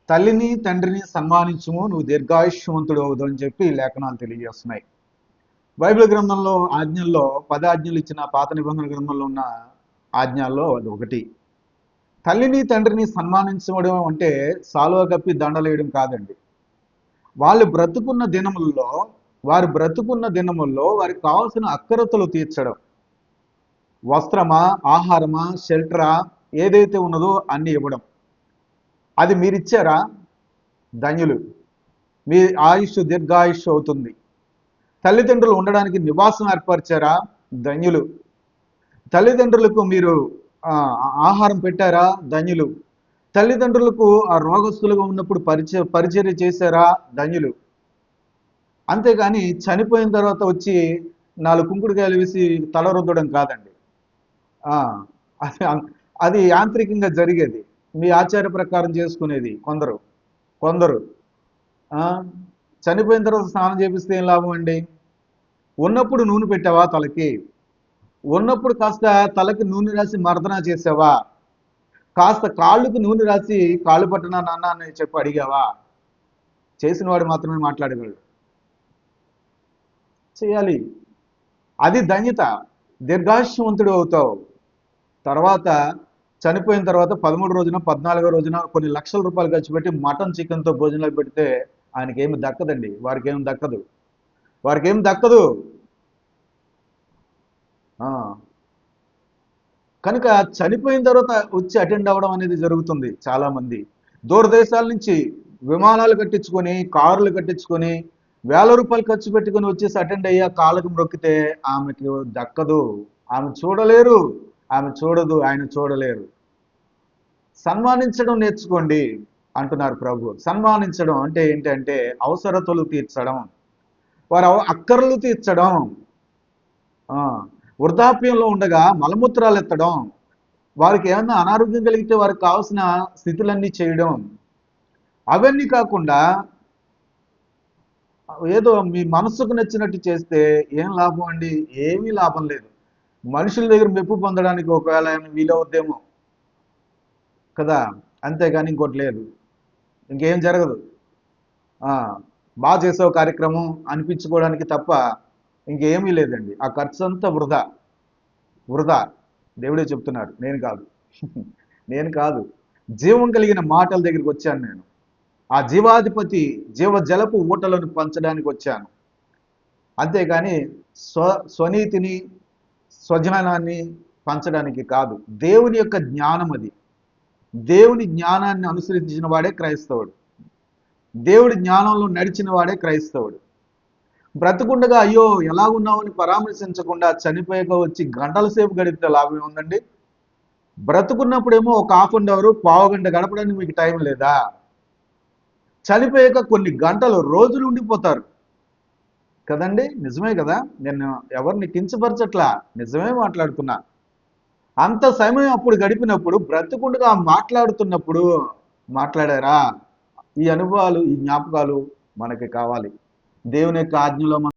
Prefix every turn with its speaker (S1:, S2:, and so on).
S1: తల్లిని తండ్రిని సన్మానించుము, నువ్వు దీర్ఘాయుష్యవంతుడు అవుదు అని చెప్పి లేఖనాలు తెలియజేస్తున్నాయి. బైబిల్ గ్రంథంలో ఆజ్ఞల్లో 10 ఆజ్ఞలు ఇచ్చిన పాత నిబంధన గ్రంథంలో ఉన్న ఆజ్ఞల్లో అది ఒకటి. తల్లిని తండ్రిని సన్మానించడం అంటే సాలువ కప్పి దండలేయడం కాదండి. వారు బ్రతుకున్న దినముల్లో వారికి కావాల్సిన అక్కరతలు తీర్చడం. వస్త్రమా, ఆహారమా, షెల్టరా, ఏదైతే ఉన్నదో అన్ని ఇవ్వడం. అది మీరిచ్చారా? ధన్యులు. మీ ఆయుష్ దీర్ఘాయుష్ అవుతుంది. తల్లిదండ్రులు ఉండడానికి నివాసం ఏర్పరిచారా? ధన్యులు. తల్లిదండ్రులకు మీరు ఆహారం పెట్టారా? ధన్యులు. తల్లిదండ్రులకు ఆ రోగస్తులుగా ఉన్నప్పుడు పరిచర్య చేశారా? ధన్యులు. అంతేగాని చనిపోయిన తర్వాత వచ్చి 4 కుంకుడుకాయలు వేసి తల రుద్దడం కాదండి. అది అది యాంత్రికంగా జరిగేది. మీ ఆచార ప్రకారం చేసుకునేది కొందరు చనిపోయిన తర్వాత స్నానం చేపిస్తే ఏం లాభం అండి? ఉన్నప్పుడు నూనె పెట్టావా తలకి? ఉన్నప్పుడు కాస్త తలకి నూనె రాసి మర్దనా చేసావా? కాస్త కాళ్ళకు నూనె రాసి కాళ్ళు పట్టనా నాన్న అని చెప్పి అడిగావా? చేసిన వాడు మాత్రమే మాట్లాడగలడు. చేయాలి. అది ధన్యత. దీర్ఘాయుష్యవంతుడు అవుతావు. తర్వాత చనిపోయిన తర్వాత 13 రోజున 14వ రోజున కొన్ని లక్షల రూపాయలు ఖర్చు పెట్టి మటన్ చికెన్తో భోజనాలు పెడితే ఆయనకి ఏమి దక్కదండి. వారికి ఏం దక్కదు. కనుక చనిపోయిన తర్వాత వచ్చి అటెండ్ అవ్వడం అనేది జరుగుతుంది. చాలా మంది దూరదేశాల నుంచి విమానాలు కట్టించుకొని, కార్లు కట్టించుకొని, వేల రూపాయలు ఖర్చు పెట్టుకొని వచ్చేసి అటెండ్ అయ్యా కాళ్ళకు మొక్కితే ఆమెకి దక్కదు. ఆమె చూడలేరు, ఆమె చూడదు, ఆయన చూడలేరు. సన్మానించడం నేర్చుకోండి అంటున్నారు ప్రభు. సన్మానించడం అంటే ఏంటంటే అవసరతలు తీర్చడం, వారి అక్కర్లు తీర్చడం, వృద్ధాప్యంలో ఉండగా మలమూత్రాలు ఎత్తడం, వారికి ఏమన్నా అనారోగ్యం కలిగితే వారికి కావాల్సిన స్థితులన్నీ చేయడం. అవన్నీ కాకుండా ఏదో మీ మనసుకు నచ్చినట్టు చేస్తే ఏం లాభం అండి? ఏమీ లాభం లేదు. మనుషుల దగ్గర మెప్పు పొందడానికి ఒకవేళ వీలవుద్దేమో కదా, అంతేగాని ఇంకోటి లేదు, ఇంకేం జరగదు. బాగా చేసావు కార్యక్రమం అనిపించుకోవడానికి తప్ప ఇంకేమీ లేదండి. ఆ ఖర్చు అంతా వృధా. దేవుడే చెప్తున్నాడు, నేను కాదు. జీవం కలిగిన మాటల దగ్గరికి వచ్చాను నేను. ఆ జీవాధిపతి జీవజలపు ఊటలను పంచడానికి వచ్చాను. అంతేగాని స్వనీతిని స్వజ్ఞానాన్ని పంచడానికి కాదు. దేవుని యొక్క జ్ఞానం అది. దేవుని జ్ఞానాన్ని అనుసరించిన వాడే క్రైస్తవుడు. దేవుడి జ్ఞానంలో నడిచిన వాడే క్రైస్తవుడు. బ్రతుకుండగా అయ్యో ఎలాగున్నామని పరామర్శించకుండా చనిపోయాక వచ్చి గంటల సేపు గడిపితే లాభం ఉందండి? బ్రతుకున్నప్పుడేమో ఒక హాఫ్ అన్ అవర్, పావు గంట గడపడానికి మీకు టైం లేదా? చనిపోయాక కొన్ని గంటలు, రోజులు ఉండిపోతారు కదండి. నిజమే కదా, నేను ఎవరిని కించపరచట్లా, నిజమే మాట్లాడుతున్నా. అంత సమయం అప్పుడు గడిపినప్పుడు, బ్రతుకుండగా మాట్లాడుతున్నప్పుడు మాట్లాడారా? ఈ అనుభవాలు, ఈ జ్ఞాపకాలు మనకి కావాలి. దేవుని యొక్క ఆజ్ఞలో